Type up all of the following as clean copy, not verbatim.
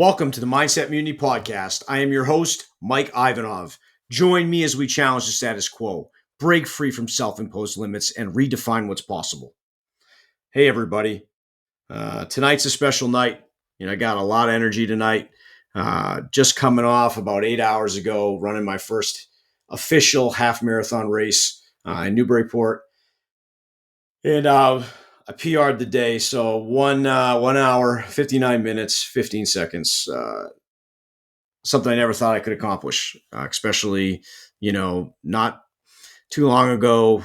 Welcome to the Mindset Community Podcast. I am your host, Mike Ivanov. Join me as we challenge the status quo, break free from self-imposed limits, and redefine what's possible. Hey, everybody. Tonight's a special night. I got a lot of energy tonight. Just coming off about 8 hours ago, running my first official half marathon race in Newburyport. And I PR'd the day. So 1 hour, 59 minutes, 15 seconds. Something I never thought I could accomplish, especially, not too long ago.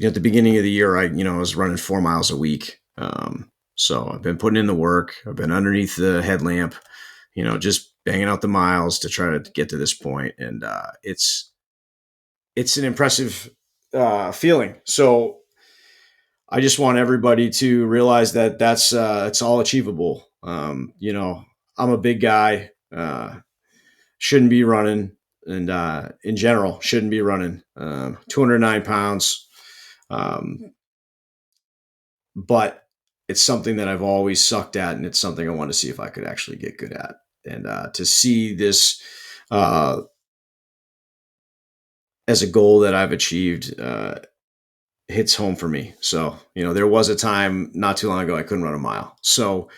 At the beginning of the year, I was running 4 miles a week. So I've been putting in the work. I've been underneath the headlamp, just banging out the miles to try to get to this point. And it's an impressive feeling. So I just want everybody to realize that it's all achievable. I'm a big guy, shouldn't be running, and in general, shouldn't be running. 209 pounds. But it's something that I've always sucked at, and it's something I want to see if I could actually get good at. And to see this as a goal that I've achieved hits home for me. So, there was a time not too long ago I couldn't run a mile. So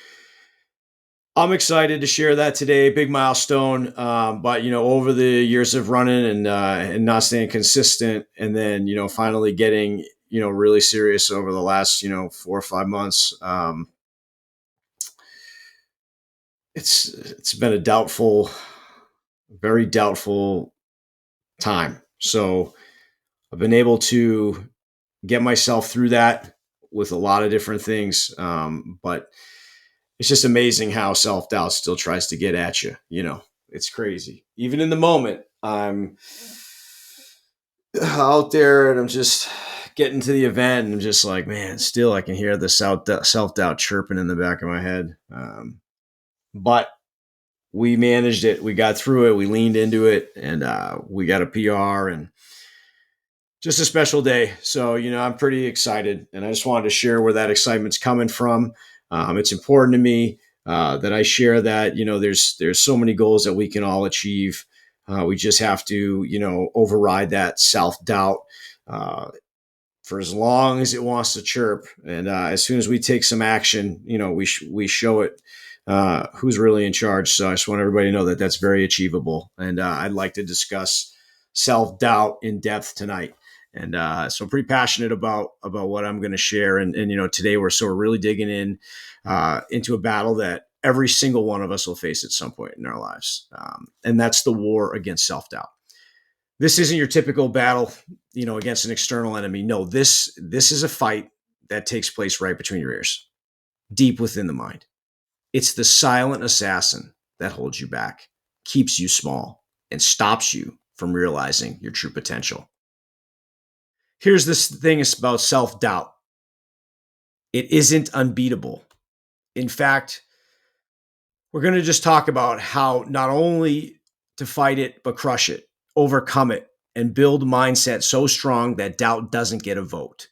I'm excited to share that today. Big milestone. But, over the years of running and not staying consistent, and then, finally getting, really serious over the last, 4 or 5 months. It's been a very doubtful time. So I've been able to get myself through that with a lot of different things. But it's just amazing how self-doubt still tries to get at you. It's crazy. Even in the moment, I'm out there and I'm just getting to the event and I'm just like, man, still I can hear the self-doubt chirping in the back of my head. But we managed it. We got through it. We leaned into it, and we got a PR and just a special day. So, I'm pretty excited, and I just wanted to share where that excitement's coming from. It's important to me that I share that, there's so many goals that we can all achieve. We just have to, override that self-doubt for as long as it wants to chirp. And as soon as we take some action, we show it who's really in charge. So I just want everybody to know that that's very achievable. And I'd like to discuss self-doubt in depth tonight. And so I'm pretty passionate about what I'm going to share. And today we're really digging in into a battle that every single one of us will face at some point in our lives. And that's the war against self-doubt. This isn't your typical battle, against an external enemy. No, this is a fight that takes place right between your ears, deep within the mind. It's the silent assassin that holds you back, keeps you small, and stops you from realizing your true potential. Here's this thing about self-doubt. It isn't unbeatable. In fact, we're going to just talk about how not only to fight it, but crush it, overcome it, and build a mindset so strong that doubt doesn't get a vote.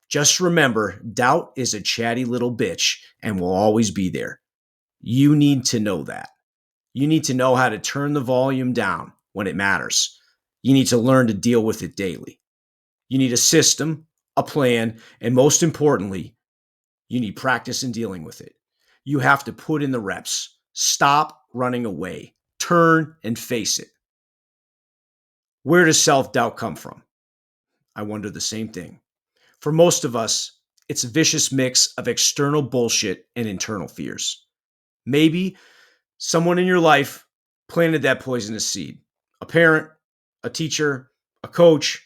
Just remember, doubt is a chatty little bitch and will always be there. You need to know that. You need to know how to turn the volume down when it matters. You need to learn to deal with it daily. You need a system, a plan, and most importantly, you need practice in dealing with it. You have to put in the reps. Stop running away. Turn and face it. Where does self-doubt come from? I wonder the same thing. For most of us, it's a vicious mix of external bullshit and internal fears. Maybe someone in your life planted that poisonous seed. A parent, a teacher, a coach,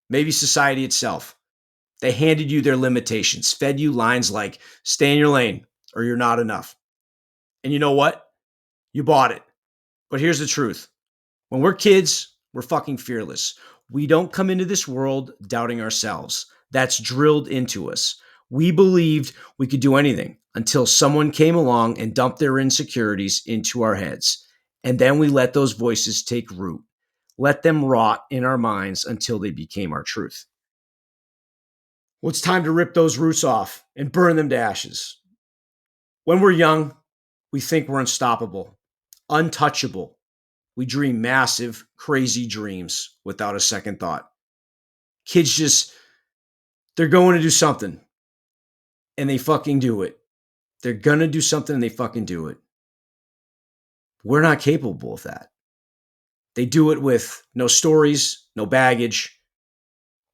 maybe society itself. They handed you their limitations, fed you lines like, stay in your lane or you're not enough. And you know what? You bought it. But here's the truth. When we're kids, we're fucking fearless. We don't come into this world doubting ourselves. That's drilled into us. We believed we could do anything until someone came along and dumped their insecurities into our heads. And then we let those voices take root. Let them rot in our minds until they became our truth. Well, it's time to rip those roots off and burn them to ashes. When we're young, We think we're unstoppable, untouchable. We dream massive, crazy dreams without a second thought. Kids just, they're going to do something and they fucking do it. They're going to do something and they fucking do it. We're not capable of that. They do it with no stories, no baggage,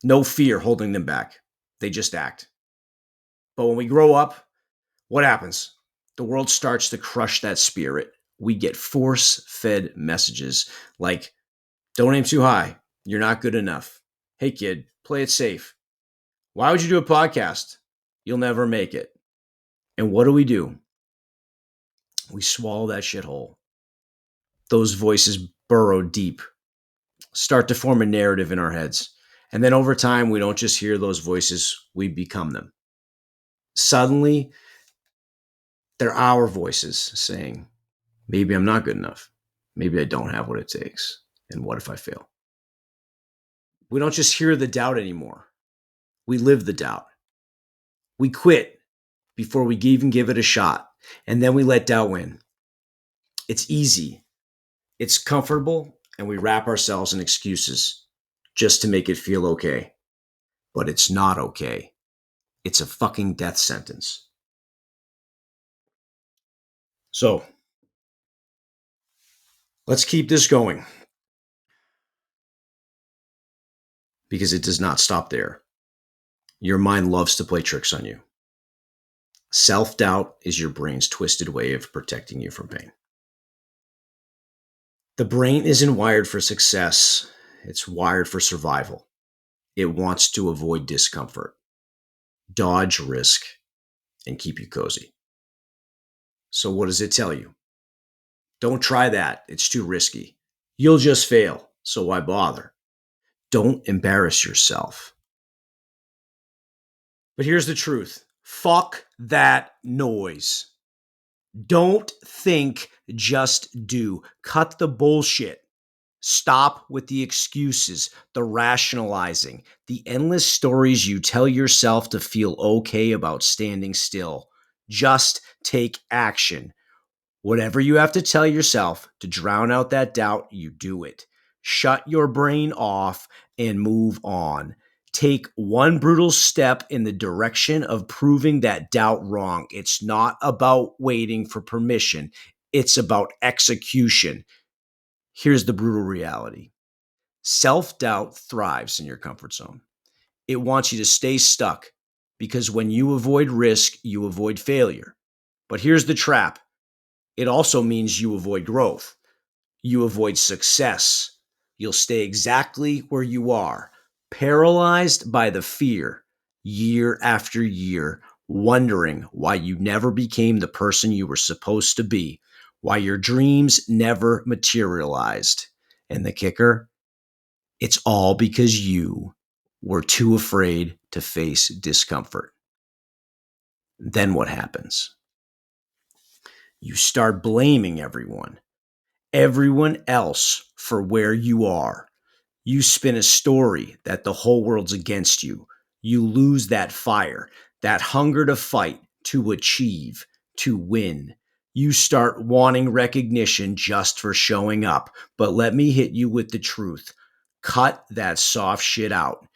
no fear holding them back. They just act. But when we grow up, what happens? The world starts to crush that spirit. We get force-fed messages like, don't aim too high. You're not good enough. Hey, kid, play it safe. Why would you do a podcast? You'll never make it. And what do? We swallow that shit whole. Those voices burrow deep, start to form a narrative in our heads. And then over time, we don't just hear those voices, we become them. Suddenly, they're our voices saying, maybe I'm not good enough. Maybe I don't have what it takes. And what if I fail? We don't just hear the doubt anymore. We live the doubt. We quit before we even give it a shot. And then we let doubt win. It's easy. It's comfortable. And we wrap ourselves in excuses just to make it feel okay. But it's not okay. It's a fucking death sentence. So, let's keep this going. Because it does not stop there. Your mind loves to play tricks on you. Self-doubt is your brain's twisted way of protecting you from pain. The brain isn't wired for success. It's wired for survival. It wants to avoid discomfort, dodge risk, and keep you cozy. So what does it tell you? Don't try that. It's too risky. You'll just fail. So why bother? Don't embarrass yourself. But here's the truth. Fuck that noise. Don't think, just do. Cut the bullshit. Stop with the excuses, the rationalizing, the endless stories you tell yourself to feel okay about standing still. Just take action. Whatever you have to tell yourself to drown out that doubt, you do it. Shut your brain off and move on. Take one brutal step in the direction of proving that doubt wrong. It's not about waiting for permission. It's about execution. Here's the brutal reality. Self-doubt thrives in your comfort zone. It wants you to stay stuck because when you avoid risk, you avoid failure. But here's the trap. It also means you avoid growth. You avoid success. You'll stay exactly where you are, paralyzed by the fear, year after year, wondering why you never became the person you were supposed to be, why your dreams never materialized. And the kicker? It's all because you were too afraid to face discomfort. Then what happens? You start blaming everyone else for where you are. You spin a story that the whole world's against you. You lose that fire, that hunger to fight, to achieve, to win. You start wanting recognition just for showing up. But let me hit you with the truth. Cut that soft shit out.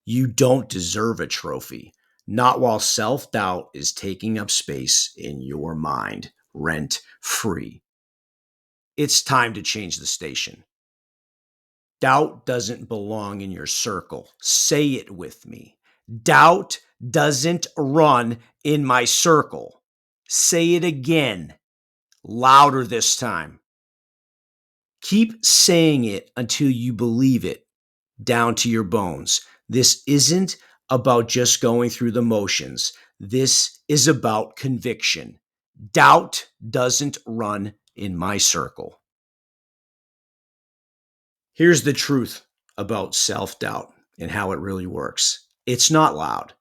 You don't deserve a trophy. Not while self-doubt is taking up space in your mind, rent free. It's time to change the station. Doubt doesn't belong in your circle. Say it with me. Doubt doesn't run in my circle. Say it again, louder this time. Keep saying it until you believe it down to your bones. This isn't about just going through the motions. This is about conviction. Doubt doesn't run in my circle. Here's the truth about self-doubt and how it really works. It's not loud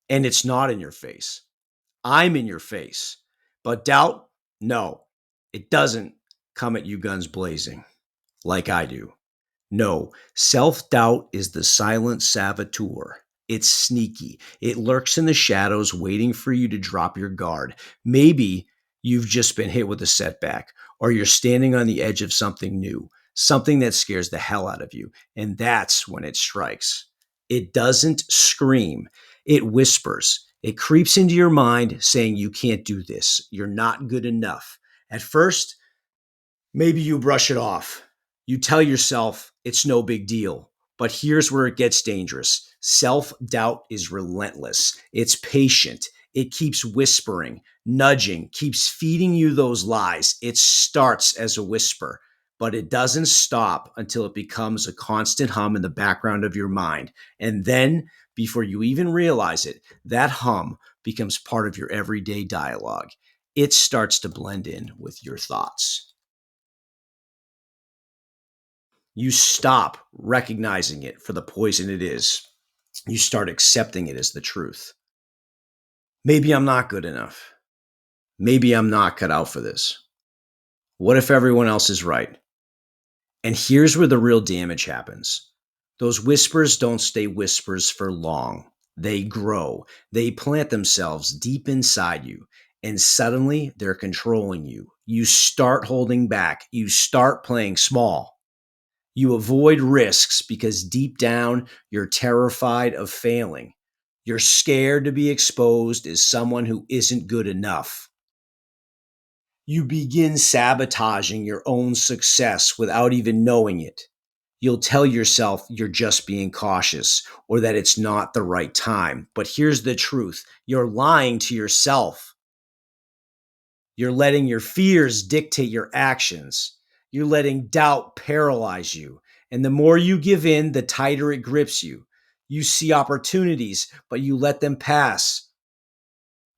and it's not in your face. I'm in your face. But doubt, no, it doesn't come at you guns blazing like I do. No, self-doubt is the silent saboteur. It's sneaky. It lurks in the shadows waiting for you to drop your guard. Maybe you've just been hit with a setback, or you're standing on the edge of something new, something that scares the hell out of you. And that's when it strikes. It doesn't scream, it whispers. It creeps into your mind saying, you can't do this. You're not good enough. At first, maybe you brush it off. You tell yourself it's no big deal. But here's where it gets dangerous. Self-doubt is relentless. It's patient. It keeps whispering, nudging, keeps feeding you those lies. It starts as a whisper, but it doesn't stop until it becomes a constant hum in the background of your mind. And then, before you even realize it, that hum becomes part of your everyday dialogue. It starts to blend in with your thoughts. You stop recognizing it for the poison it is. You start accepting it as the truth. Maybe I'm not good enough. Maybe I'm not cut out for this. What if everyone else is right? And here's where the real damage happens. Those whispers don't stay whispers for long. They grow. They plant themselves deep inside you. And suddenly they're controlling you. You start holding back. You start playing small. You avoid risks because deep down, you're terrified of failing. You're scared to be exposed as someone who isn't good enough. You begin sabotaging your own success without even knowing it. You'll tell yourself you're just being cautious or that it's not the right time. But here's the truth. You're lying to yourself. You're letting your fears dictate your actions. You're letting doubt paralyze you. And the more you give in, the tighter it grips you. You see opportunities, but you let them pass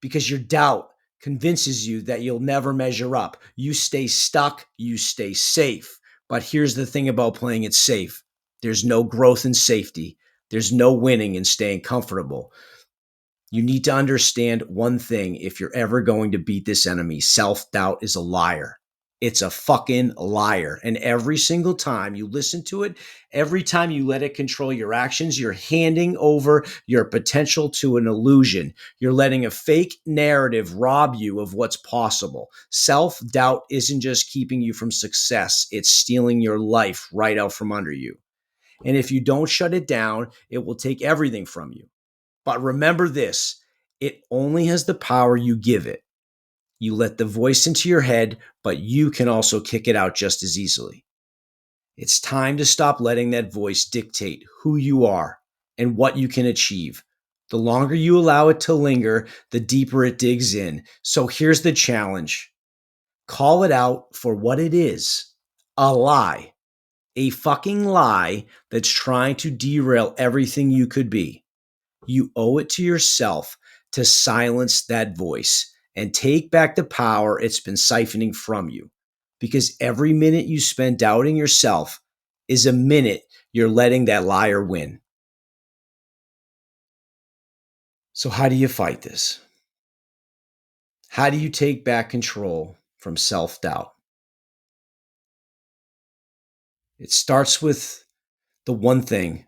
because your doubt convinces you that you'll never measure up. You stay stuck, you stay safe. But here's the thing about playing it safe. There's no growth in safety. There's no winning in staying comfortable. You need to understand one thing if you're ever going to beat this enemy. Self-doubt is a liar. It's a fucking liar. And every single time you listen to it, every time you let it control your actions, you're handing over your potential to an illusion. You're letting a fake narrative rob you of what's possible. Self-doubt isn't just keeping you from success. It's stealing your life right out from under you. And if you don't shut it down, it will take everything from you. But remember this, it only has the power you give it. You let the voice into your head, but you can also kick it out just as easily. It's time to stop letting that voice dictate who you are and what you can achieve. The longer you allow it to linger, the deeper it digs in. So here's the challenge. Call it out for what it is. A lie. A fucking lie that's trying to derail everything you could be. You owe it to yourself to silence that voice and take back the power it's been siphoning from you. Because every minute you spend doubting yourself is a minute you're letting that liar win. So how do you fight this? How do you take back control from self-doubt? It starts with the one thing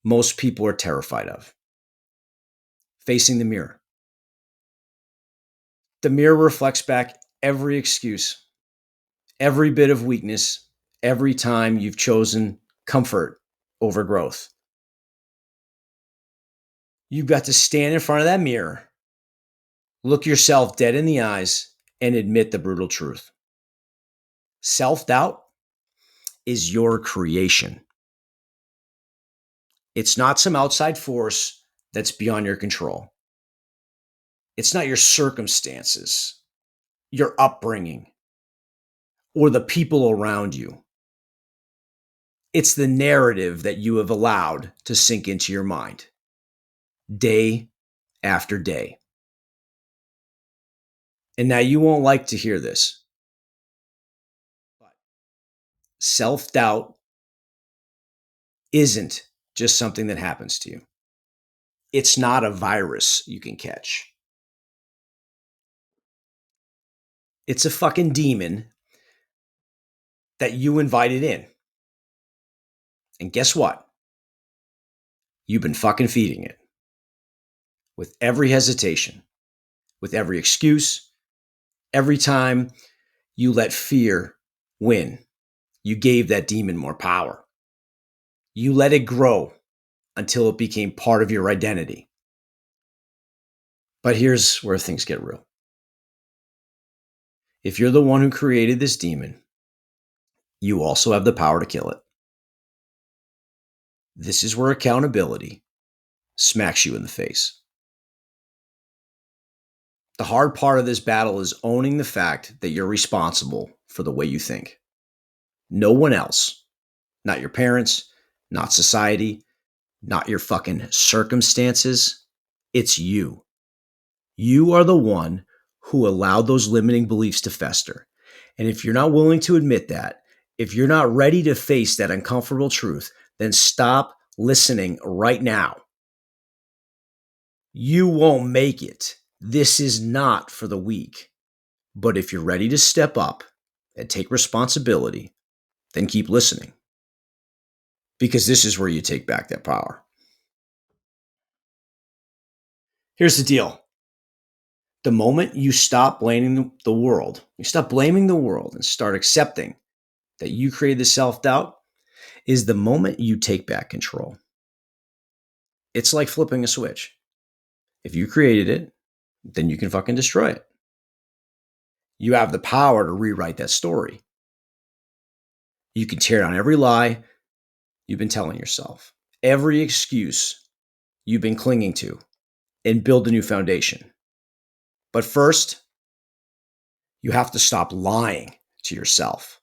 most people are terrified of: facing the mirror. The mirror reflects back every excuse, every bit of weakness, every time you've chosen comfort over growth. You've got to stand in front of that mirror, look yourself dead in the eyes, and admit the brutal truth. Self-doubt is your creation. It's not some outside force that's beyond your control. It's not your circumstances, your upbringing, or the people around you. It's the narrative that you have allowed to sink into your mind day after day. And now you won't like to hear this, but self-doubt isn't just something that happens to you. It's not a virus you can catch. It's a fucking demon that you invited in. And guess what? You've been fucking feeding it with every hesitation, with every excuse, Every time you let fear win, you gave that demon more power. You let it grow until it became part of your identity. But here's where things get real. If you're the one who created this demon, you also have the power to kill it. This is where accountability smacks you in the face. The hard part of this battle is owning the fact that you're responsible for the way you think. No one else, not your parents, not society, not your fucking circumstances. It's you. You are the one who allowed those limiting beliefs to fester. And if you're not willing to admit that, if you're not ready to face that uncomfortable truth, then stop listening right now. You won't make it. This is not for the weak. But if you're ready to step up and take responsibility, then keep listening. Because this is where you take back that power. Here's the deal. The moment you stop blaming the world, and start accepting that you created the self-doubt, is the moment you take back control. It's like flipping a switch. If you created it, then you can fucking destroy it. You have the power to rewrite that story. You can tear down every lie you've been telling yourself, every excuse you've been clinging to, and build a new foundation. But first, you have to stop lying to yourself.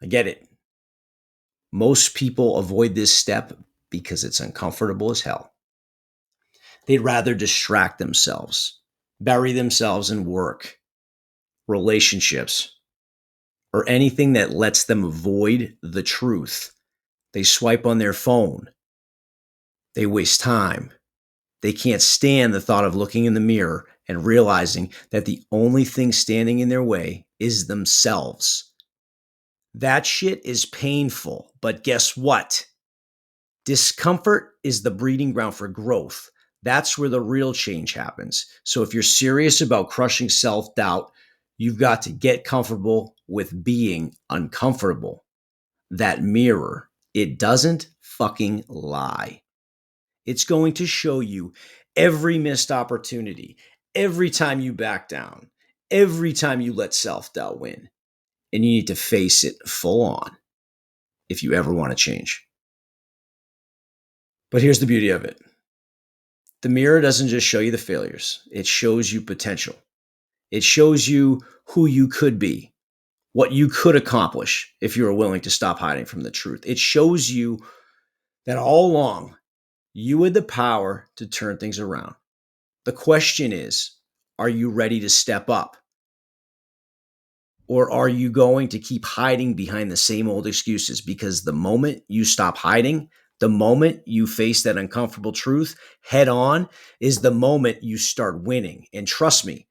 I get it. Most people avoid this step because it's uncomfortable as hell. They'd rather distract themselves, bury themselves in work, relationships, or anything that lets them avoid the truth. They swipe on their phone. They waste time. They can't stand the thought of looking in the mirror and realizing that the only thing standing in their way is themselves. That shit is painful, but guess what? Discomfort is the breeding ground for growth. That's where the real change happens. So if you're serious about crushing self-doubt, you've got to get comfortable with being uncomfortable. That mirror, it doesn't fucking lie. It's going to show you every missed opportunity, every time you back down, every time you let self-doubt win. And you need to face it full on if you ever want to change. But here's the beauty of it. The mirror doesn't just show you the failures. It shows you potential. It shows you who you could be, what you could accomplish if you were willing to stop hiding from the truth. It shows you that all along, you had the power to turn things around. The question is, are you ready to step up? Or are you going to keep hiding behind the same old excuses? Because the moment you stop hiding, the moment you face that uncomfortable truth head on is the moment you start winning. And trust me,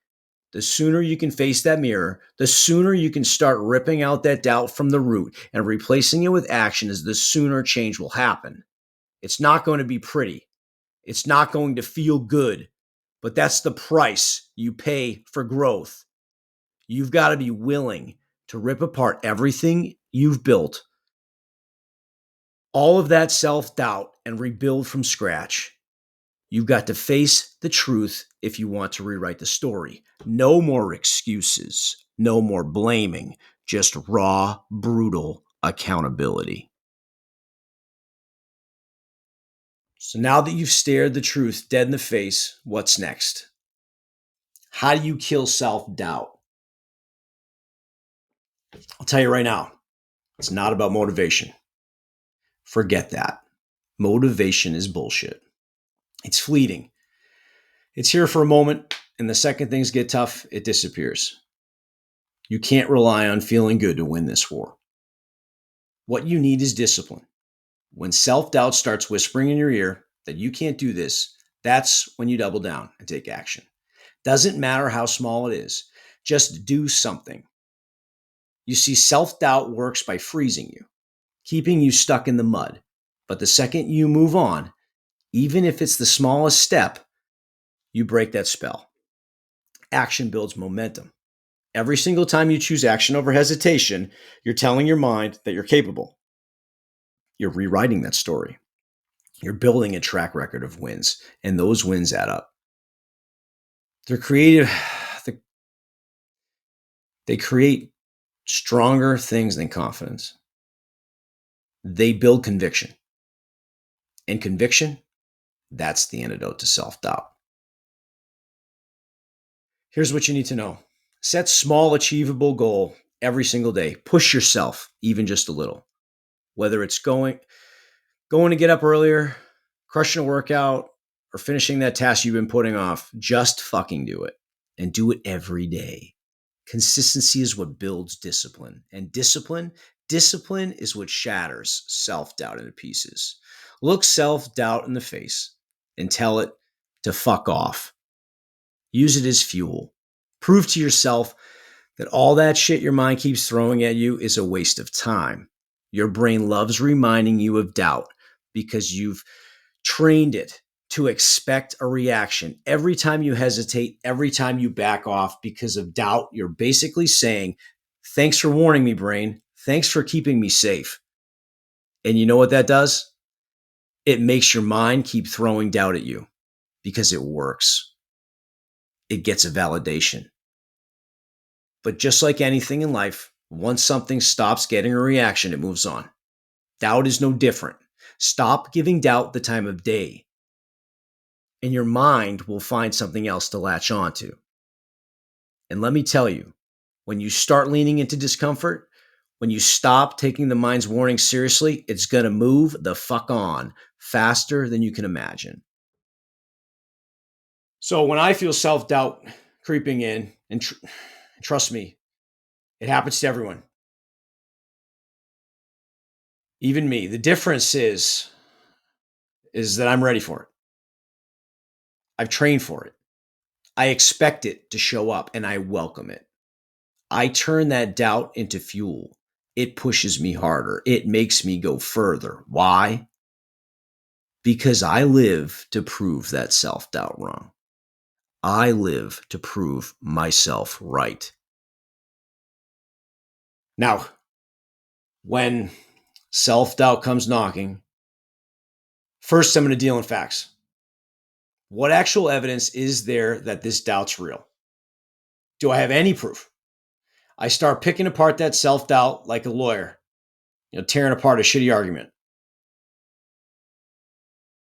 the sooner you can face that mirror, the sooner you can start ripping out that doubt from the root and replacing it with action, is the sooner change will happen. It's not going to be pretty. It's not going to feel good, but that's the price you pay for growth. You've got to be willing to rip apart everything you've built, all of that self-doubt, and rebuild from scratch. You've got to face the truth if you want to rewrite the story. No more excuses, no more blaming, just raw, brutal accountability. So now that you've stared the truth dead in the face, what's next? How do you kill self-doubt? I'll tell you right now, it's not about motivation. Forget that. Motivation is bullshit. It's fleeting. It's here for a moment, and the second things get tough, it disappears. You can't rely on feeling good to win this war. What you need is discipline. When self-doubt starts whispering in your ear that you can't do this, that's when you double down and take action. Doesn't matter how small it is. Just do something. You see, self-doubt works by freezing you, keeping you stuck in the mud. But the second you move on, even if it's the smallest step, you break that spell. Action builds momentum. Every single time you choose action over hesitation, you're telling your mind that you're capable. You're rewriting that story. You're building a track record of wins, and those wins add up. They're creative. They create stronger things than confidence. They build conviction. And conviction, that's the antidote to self-doubt. Here's what you need to know. Set small, achievable goal every single day. Push yourself even just a little. Whether it's going to get up earlier, crushing a workout, or finishing that task you've been putting off, just fucking do it. And do it every day. Consistency is what builds discipline. And discipline is what shatters self-doubt into pieces. Look self-doubt in the face and tell it to fuck off. Use it as fuel. Prove to yourself that all that shit your mind keeps throwing at you is a waste of time. Your brain loves reminding you of doubt because you've trained it to expect a reaction. Every time you hesitate, every time you back off because of doubt, you're basically saying, thanks for warning me, brain. Thanks for keeping me safe. And you know what that does? It makes your mind keep throwing doubt at you because it works. It gets a validation. But just like anything in life, once something stops getting a reaction, it moves on. Doubt is no different. Stop giving doubt the time of day, and your mind will find something else to latch onto. And let me tell you, when you start leaning into discomfort, when you stop taking the mind's warning seriously, it's going to move the fuck on faster than you can imagine. So when I feel self-doubt creeping in, and trust me, it happens to everyone. Even me. The difference is that I'm ready for it. I've trained for it. I expect it to show up and I welcome it. I turn that doubt into fuel. It pushes me harder. It makes me go further. Why? Because I live to prove that self-doubt wrong. I live to prove myself right. Now, when self-doubt comes knocking, first I'm going to deal in facts. What actual evidence is there that this doubt's real? Do I have any proof? I start picking apart that self-doubt like a lawyer, tearing apart a shitty argument.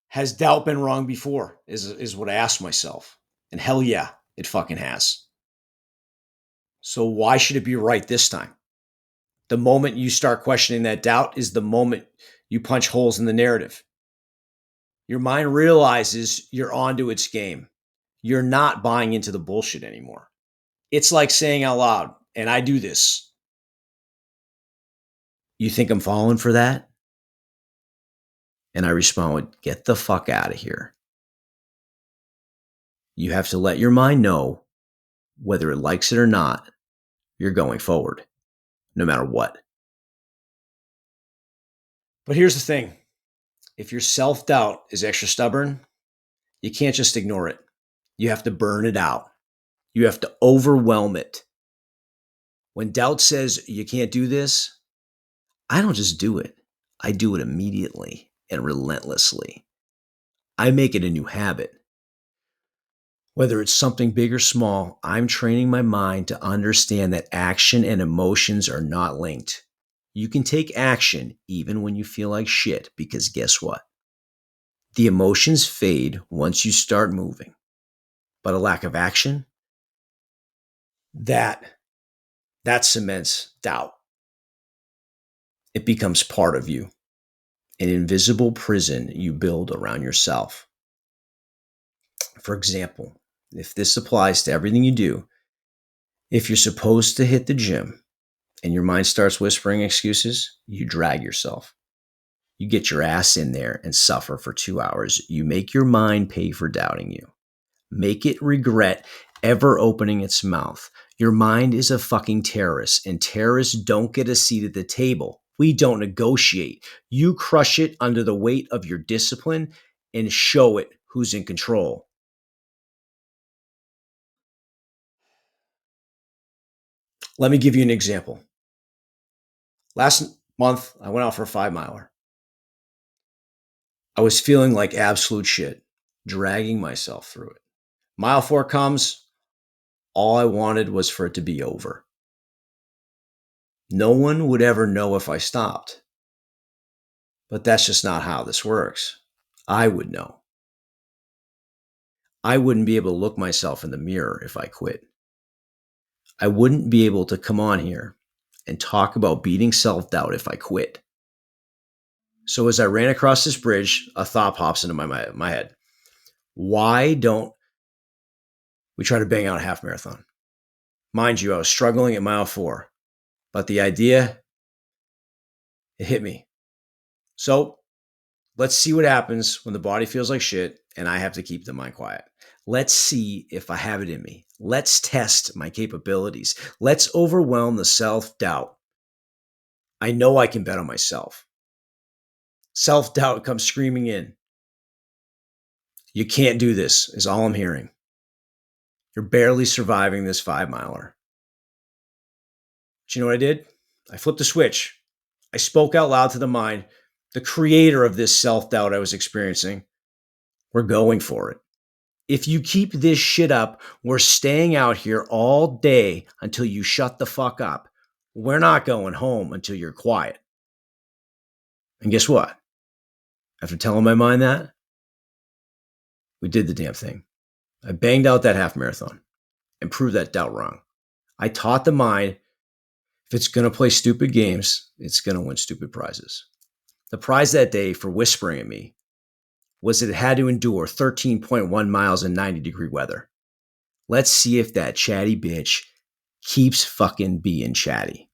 Has doubt been wrong before? Is what I ask myself. And hell yeah, it fucking has. So why should it be right this time? The moment you start questioning that doubt is the moment you punch holes in the narrative. Your mind realizes you're onto its game. You're not buying into the bullshit anymore. It's like saying out loud, and I do this, you think I'm falling for that? And I respond with, get the fuck out of here. You have to let your mind know, whether it likes it or not, you're going forward, no matter what. But here's the thing. If your self-doubt is extra stubborn, you can't just ignore it. You have to burn it out. You have to overwhelm it. When doubt says you can't do this, I don't just do it. I do it immediately and relentlessly. I make it a new habit. Whether it's something big or small, I'm training my mind to understand that action and emotions are not linked. You can take action even when you feel like shit, because guess what? The emotions fade once you start moving. But a lack of action, that cements doubt. It becomes part of you, an invisible prison you build around yourself. For example, if this applies to everything you do, if you're supposed to hit the gym and your mind starts whispering excuses, you drag yourself. You get your ass in there and suffer for 2 hours. You make your mind pay for doubting you. Make it regret ever opening its mouth. Your mind is a fucking terrorist, and terrorists don't get a seat at the table. We don't negotiate. You crush it under the weight of your discipline and show it who's in control. Let me give you an example. Last month, I went out for a 5 miler. I was feeling like absolute shit, dragging myself through it. Mile 4 comes, all I wanted was for it to be over. No one would ever know if I stopped. But that's just not how this works. I would know. I wouldn't be able to look myself in the mirror if I quit. I wouldn't be able to come on here and talk about beating self doubt if I quit. So as I ran across this bridge, a thought pops into my head. Why don't we try to bang out a half marathon? Mind you, I was struggling at mile 4, but the idea, it hit me. So let's see what happens when the body feels like shit and I have to keep the mind quiet. Let's see if I have it in me. Let's test my capabilities. Let's overwhelm the self-doubt. I know I can bet on myself. Self-doubt comes screaming in. You can't do this, is all I'm hearing. You're barely surviving this 5 miler. But you know what I did? I flipped the switch. I spoke out loud to the mind, the creator of this self-doubt I was experiencing. We're going for it. If you keep this shit up, we're staying out here all day until you shut the fuck up. We're not going home until you're quiet. And guess what? After telling my mind that, we did the damn thing. I banged out that half marathon and proved that doubt wrong. I taught the mind if it's going to play stupid games, it's going to win stupid prizes. The prize that day for whispering at me was that it had to endure 13.1 miles in 90-degree weather. Let's see if that chatty bitch keeps fucking being chatty.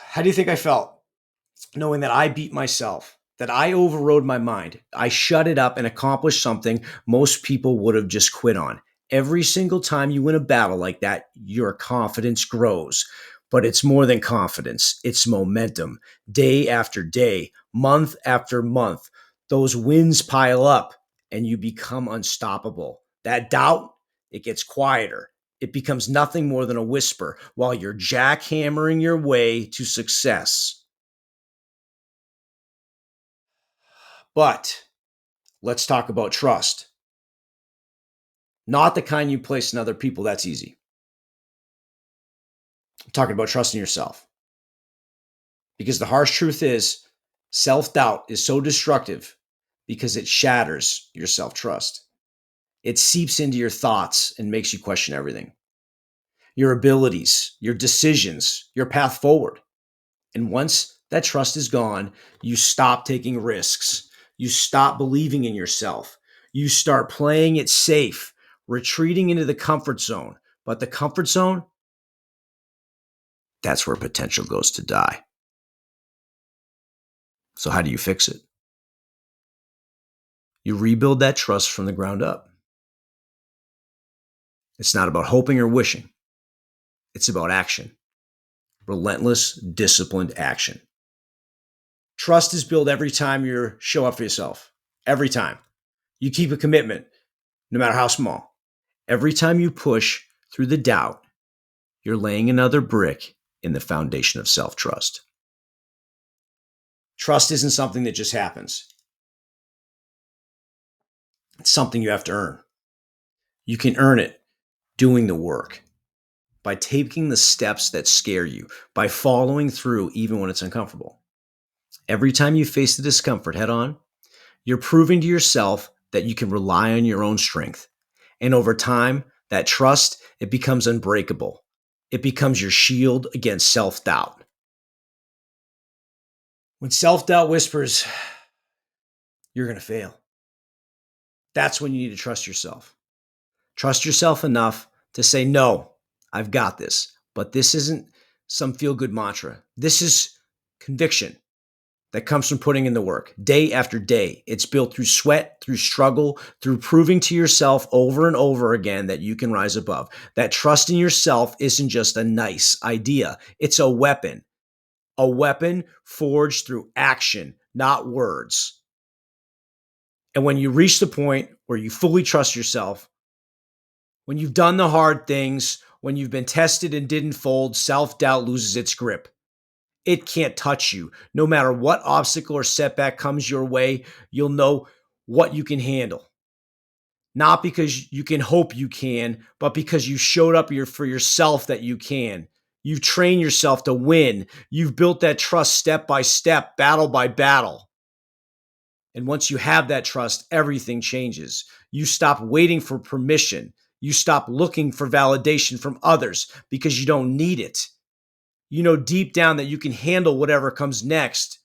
How do you think I felt knowing that I beat myself, that I overrode my mind? I shut it up and accomplished something most people would have just quit on. Every single time you win a battle like that, your confidence grows. But it's more than confidence, it's momentum. Day after day, month after month, those wins pile up and you become unstoppable. That doubt, it gets quieter. It becomes nothing more than a whisper while you're jackhammering your way to success. But let's talk about trust. Not the kind you place in other people, that's easy. I'm talking about trusting yourself. Because the harsh truth is, self doubt is so destructive because it shatters your self trust. It seeps into your thoughts and makes you question everything, your abilities, your decisions, your path forward. And once that trust is gone, you stop taking risks. You stop believing in yourself. You start playing it safe, retreating into the comfort zone. But the comfort zone, that's where potential goes to die. So, how do you fix it? You rebuild that trust from the ground up. It's not about hoping or wishing, it's about action. Relentless, disciplined action. Trust is built every time you show up for yourself. Every time. You keep a commitment, no matter how small. Every time you push through the doubt, you're laying another brick in the foundation of self-trust. Trust isn't something that just happens. It's something you have to earn. You can earn it doing the work, by taking the steps that scare you, by following through even when it's uncomfortable. Every time you face the discomfort head on, you're proving to yourself that you can rely on your own strength. And over time, that trust, it becomes unbreakable. It becomes your shield against self-doubt. When self-doubt whispers, you're going to fail, that's when you need to trust yourself. Trust yourself enough to say, no, I've got this. But this isn't some feel-good mantra. This is conviction that comes from putting in the work day after day. It's built through sweat, through struggle, through proving to yourself over and over again that you can rise above. That trust in yourself isn't just a nice idea. It's a weapon forged through action, not words. And when you reach the point where you fully trust yourself, When you've done the hard things, when you've been tested and didn't fold, self doubt loses its grip. It can't touch you. No matter what obstacle or setback comes your way, you'll know what you can handle. Not because you can hope you can, but because you showed up for yourself that you can. You've trained yourself to win. You've built that trust step by step, battle by battle. And once you have that trust, everything changes. You stop waiting for permission. You stop looking for validation from others because you don't need it. You know deep down that you can handle whatever comes next.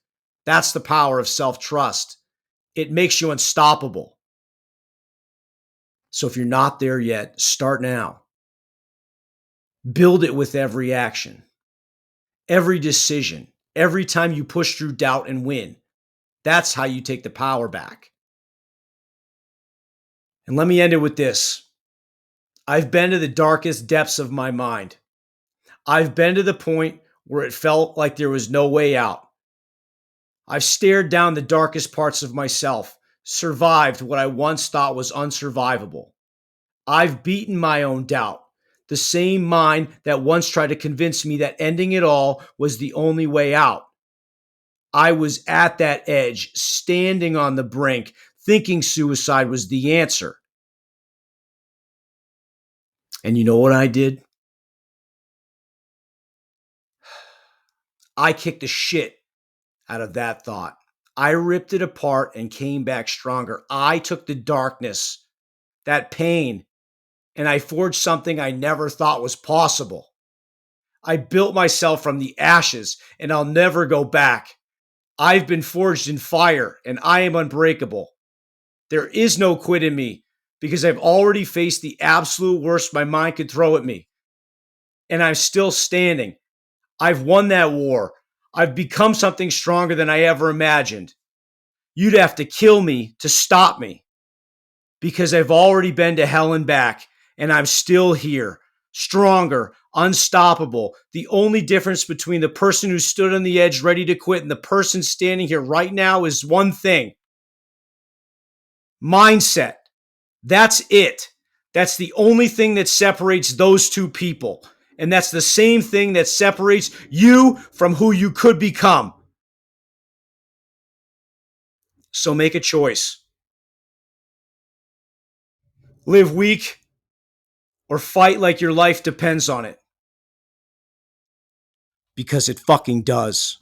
That's the power of self trust. It makes you unstoppable. So if you're not there yet, start now. Build it with every action, every decision, every time you push through doubt and win. That's how you take the power back. And let me end it with this. I've been to the darkest depths of my mind. I've been to the point where it felt like there was no way out. I've stared down the darkest parts of myself, survived what I once thought was unsurvivable. I've beaten my own doubt, the same mind that once tried to convince me that ending it all was the only way out. I was at that edge, standing on the brink, thinking suicide was the answer. And you know what I did? I kicked the shit out of that thought. I ripped it apart and came back stronger. I took the darkness, that pain, and I forged something I never thought was possible. I built myself from the ashes, and I'll never go back. I've been forged in fire, and I am unbreakable. There is no quit in me because I've already faced the absolute worst my mind could throw at me, and I'm still standing. I've won that war. I've become something stronger than I ever imagined. You'd have to kill me to stop me because I've already been to hell and back, and I'm still here, stronger, unstoppable. The only difference between the person who stood on the edge ready to quit and the person standing here right now is one thing: mindset. That's it. That's the only thing that separates those two people. And that's the same thing that separates you from who you could become. So make a choice. Live weak or fight like your life depends on it. Because it fucking does.